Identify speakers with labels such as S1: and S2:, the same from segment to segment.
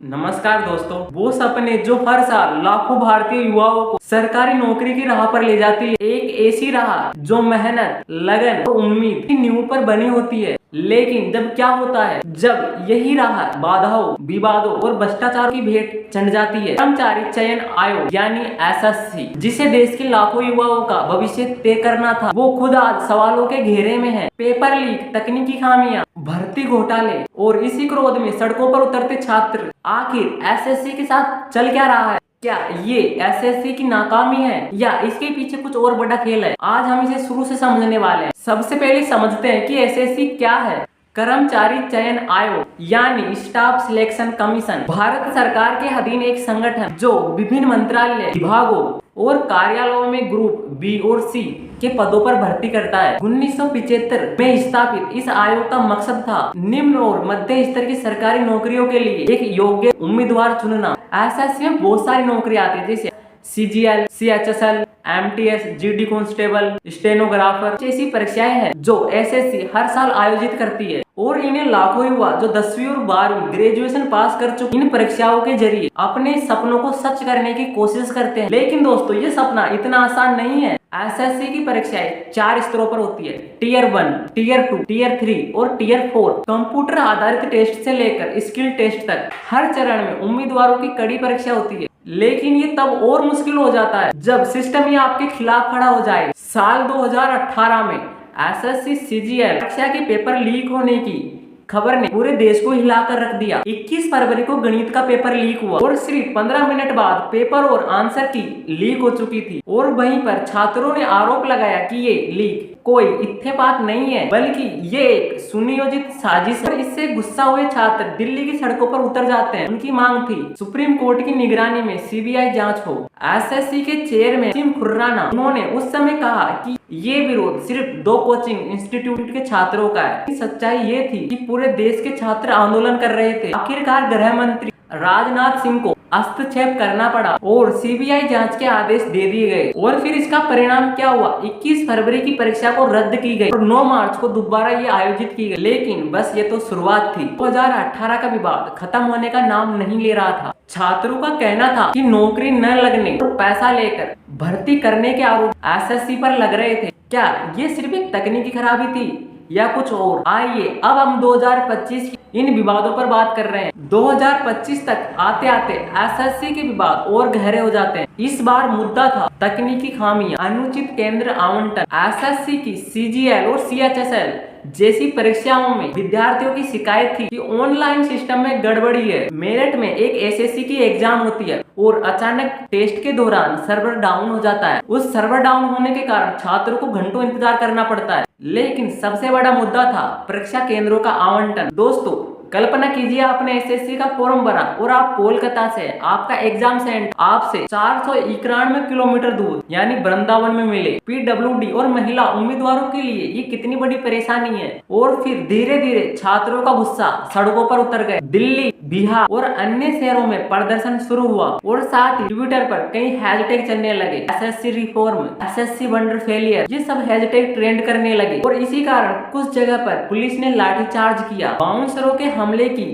S1: नमस्कार दोस्तों। वो सपने जो हर साल लाखों भारतीय युवाओं को सरकारी नौकरी की राह पर ले जाती है, एक ऐसी राह जो मेहनत, लगन और उम्मीद की नींव पर बनी होती है। लेकिन जब क्या होता है, जब यही राह बाधाओं, विवादों और भ्रष्टाचार की भेंट चढ़ जाती है। कर्मचारी चयन आयोग यानी एसएससी, जिसे देश के लाखों युवाओं का भविष्य तय करना था, वो खुद आज सवालों के घेरे में है। पेपर लीक, तकनीकी खामियां, भर्ती घोटाले और इसी क्रोध में सड़कों पर उतरते छात्र। आखिर एसएससी के साथ चल क्या रहा है? क्या ये एसएससी की नाकामी है या इसके पीछे कुछ और बड़ा खेल है? आज हम इसे शुरू से समझने वाले हैं। सबसे पहले समझते हैं कि एसएससी क्या है। कर्मचारी चयन आयोग यानी स्टाफ सिलेक्शन कमीशन भारत सरकार के अधीन एक संगठन जो विभिन्न मंत्रालय, विभागों और कार्यालयों में ग्रुप बी और सी के पदों पर भर्ती करता है। 1975 में स्थापित इस आयोग का मकसद था निम्न और मध्य स्तर की सरकारी नौकरियों के लिए एक योग्य उम्मीदवार चुनना। एसएससी में बहुत सारी नौकरियां आती है, जैसे CGL, CHSL, MTS, GD constable, stenographer जैसी परीक्षाएं हैं जो एसएससी हर साल आयोजित करती है और इन्हें लाखों युवा जो 10वीं और 12वीं ग्रेजुएशन पास कर चुके इन परीक्षाओं के जरिए अपने सपनों को सच करने की कोशिश करते हैं। लेकिन दोस्तों, ये सपना इतना आसान नहीं है। एसएससी की परीक्षाएं 4 स्तरों पर होती है, टियर 1, टियर 2, टियर 3 और टियर 4। कंप्यूटर आधारित टेस्ट से लेकर स्किल टेस्ट तक हर चरण में उम्मीदवारों की कड़ी परीक्षा होती है। लेकिन ये तब और मुश्किल हो जाता है जब सिस्टम ही आपके खिलाफ खड़ा हो जाए। साल 2018 में एसएससी सीजीएल परीक्षा के पेपर लीक होने की खबर ने पूरे देश को हिलाकर रख दिया। 21 फरवरी को गणित का पेपर लीक हुआ और सिर्फ 15 मिनट बाद पेपर और आंसर की लीक हो चुकी थी। और वहीं पर छात्रों ने आरोप लगाया कि ये लीक कोई इत्तेफाक नहीं है, बल्कि ये एक सुनियोजित साजिश है। इससे गुस्सा हुए छात्र दिल्ली की सड़कों पर उतर जाते हैं। उनकी मांग थी सुप्रीम कोर्ट की निगरानी में सीबीआई जांच हो। एसएससी के चेयरमैन सिम खुर्राना, उन्होंने उस समय कहा कि ये विरोध सिर्फ 2 कोचिंग इंस्टीट्यूट के छात्रों का है। सच्चाई ये थी कि पूरे देश के छात्र आंदोलन कर रहे थे। आखिरकार गृह मंत्री राजनाथ सिंह को हस्तक्षेप करना पड़ा और सीबीआई जांच के आदेश दे दिए गए। और फिर इसका परिणाम क्या हुआ? 21 फरवरी की परीक्षा को रद्द की गई और 9 मार्च को दोबारा ये आयोजित की गई। लेकिन बस ये तो शुरुआत थी। 2018 का विवाद खत्म होने का नाम नहीं ले रहा था। छात्रों का कहना था कि नौकरी न लगने और पैसा लेकर भर्ती करने के आरोप एसएससी पर लग रहे थे। क्या ये सिर्फ एक तकनीकी खराबी थी या कुछ और? आइए अब हम 2025 इन विवादों पर बात कर रहे हैं। 2025 तक आते आते एसएससी के विवाद और गहरे हो जाते हैं। इस बार मुद्दा था तकनीकी खामियां, अनुचित केंद्र आवंटन। एसएससी की सीजीएल और सीएचएसएल जैसी परीक्षाओं में विद्यार्थियों की शिकायत थी कि ऑनलाइन सिस्टम में गड़बड़ी है। मेरठ में एक एसएससी की एग्जाम होती है और अचानक टेस्ट के दौरान सर्वर डाउन हो जाता है। उस सर्वर डाउन होने के कारण छात्रों को घंटों इंतजार करना पड़ता है। लेकिन सबसे बड़ा मुद्दा था परीक्षा केंद्रों का आवंटन। दोस्तों, कल्पना कीजिए आपने एसएससी का फॉर्म भरा और आप कोलकाता से, आपका एग्जाम सेंटर आपसे 491 किलोमीटर दूर यानी वृंदावन में मिले। पीडब्ल्यूडी और महिला उम्मीदवारों के लिए ये कितनी बड़ी परेशानी है। और फिर धीरे धीरे छात्रों का गुस्सा सड़कों पर उतर गए। दिल्ली, बिहार और अन्य शहरों में प्रदर्शन शुरू हुआ और साथ ही ट्विटर पर कई हैशटैग चलने लगे। SSC reform, SSC wonder failure, ये सब हैशटैग ट्रेंड करने लगे। और इसी कारण कुछ जगह पर पुलिस ने लाठीचार्ज किया। बाउंसरों के हमले की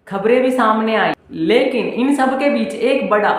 S1: खबरें भी सामने आई। लेकिन इन सब के बीच एक बड़ा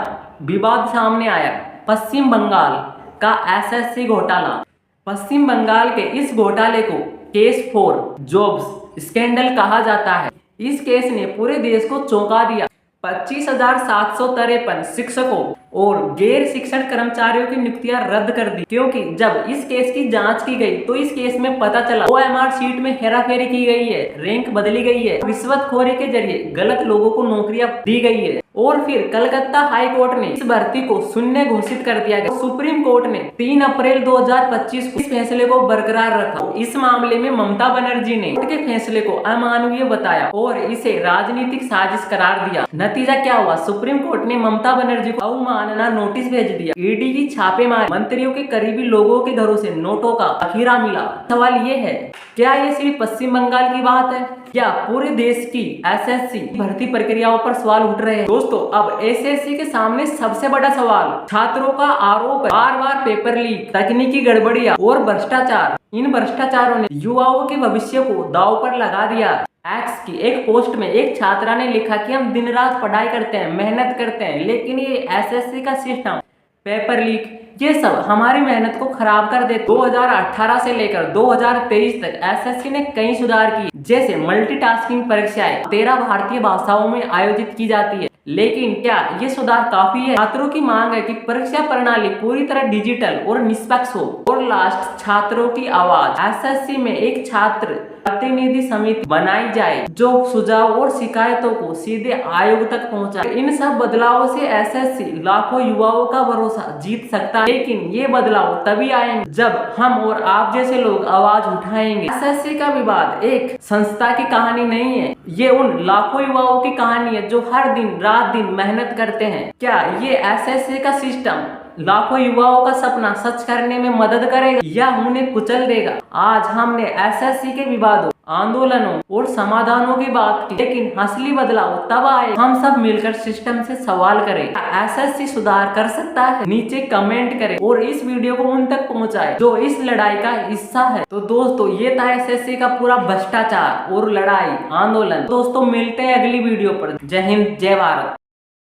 S1: विवाद सामने आया, पश्चिम बंगाल का एसएससी घोटाला। पश्चिम बंगाल के इस घोटाले को केस 4 जॉब्स स्कैंडल कहा जाता है। इस केस ने पूरे देश को चौंका दिया। 25,753 शिक्षकों और गैर शिक्षण कर्मचारियों की नियुक्तियां रद्द कर दी, क्योंकि जब इस केस की जांच की गई तो इस केस में पता चला ओएमआर शीट में हेराफेरी की गई है, रैंक बदली गई है, रिश्वतखोरी के जरिए गलत लोगों को नौकरियां दी गई है। और फिर कलकत्ता हाई कोर्ट ने इस भर्ती को शून्य घोषित कर दिया गया। सुप्रीम कोर्ट ने 3 अप्रैल 2025 को इस फैसले को बरकरार रखा। इस मामले में ममता बनर्जी ने कोर्ट के फैसले को अमानवीय बताया और इसे राजनीतिक साजिश करार दिया। नतीजा क्या हुआ? सुप्रीम कोर्ट ने ममता बनर्जी को अवमानना नोटिस भेज दिया। ईडी की छापेमारी, मंत्रियों के करीबी लोगों के घरों से नोटों का जखीरा मिला। सवाल ये है, क्या ये सिर्फ पश्चिम बंगाल की बात है या पूरे देश की एसएससी भर्ती प्रक्रियाओं पर सवाल उठ रहे हैं? दोस्तों, अब एसएससी के सामने सबसे बड़ा सवाल छात्रों का आरोप है बार बार पेपर लीक, तकनीकी गड़बड़ियां और भ्रष्टाचार। इन भ्रष्टाचारों ने युवाओं के भविष्य को दांव पर लगा दिया। एक्स की एक पोस्ट में एक छात्रा ने लिखा कि हम दिन रात पढ़ाई करते हैं, मेहनत करते हैं, लेकिन ये एसएससी का सिस्टम, पेपर लीक, ये सब हमारी मेहनत को खराब कर दे। 2018 से लेकर 2023 तक एसएससी ने कई सुधार किए, जैसे मल्टीटास्किंग परीक्षाएं 13 भारतीय भाषाओं में आयोजित की जाती है। लेकिन क्या ये सुधार काफी है? छात्रों की मांग है कि परीक्षा प्रणाली पूरी तरह डिजिटल और निष्पक्ष हो। और लास्ट, छात्रों की आवाज। एसएससी में एक छात्र प्रतिनिधि समिति बनाई जाए जो सुझाव और शिकायतों को सीधे आयोग तक पहुंचाए। इन सब बदलावों से एसएससी लाखों युवाओं का भरोसा जीत सकता है, लेकिन ये बदलाव तभी आएंगे जब हम और आप जैसे लोग आवाज उठाएंगे। एसएससी का विवाद एक संस्था की कहानी नहीं है, ये उन लाखों युवाओं की कहानी है जो हर दिन रात दिन मेहनत करते हैं। क्या ये एसएससी का सिस्टम लाखों युवाओं का सपना सच करने में मदद करेगा या उन्हें कुचल देगा? आज हमने एसएससी के विवादों, आंदोलनों और समाधानों की बात की, लेकिन असली बदलाव तब आए हम सब मिलकर सिस्टम से सवाल करें। एसएससी सुधार कर सकता है? नीचे कमेंट करें और इस वीडियो को उन तक पहुंचाएं जो इस लड़ाई का हिस्सा है। तो दोस्तों, ये था एसएससी का पूरा भ्रष्टाचार और लड़ाई, आंदोलन। दोस्तों, मिलते हैं अगली वीडियो पर। जय हिंद, जय भारत।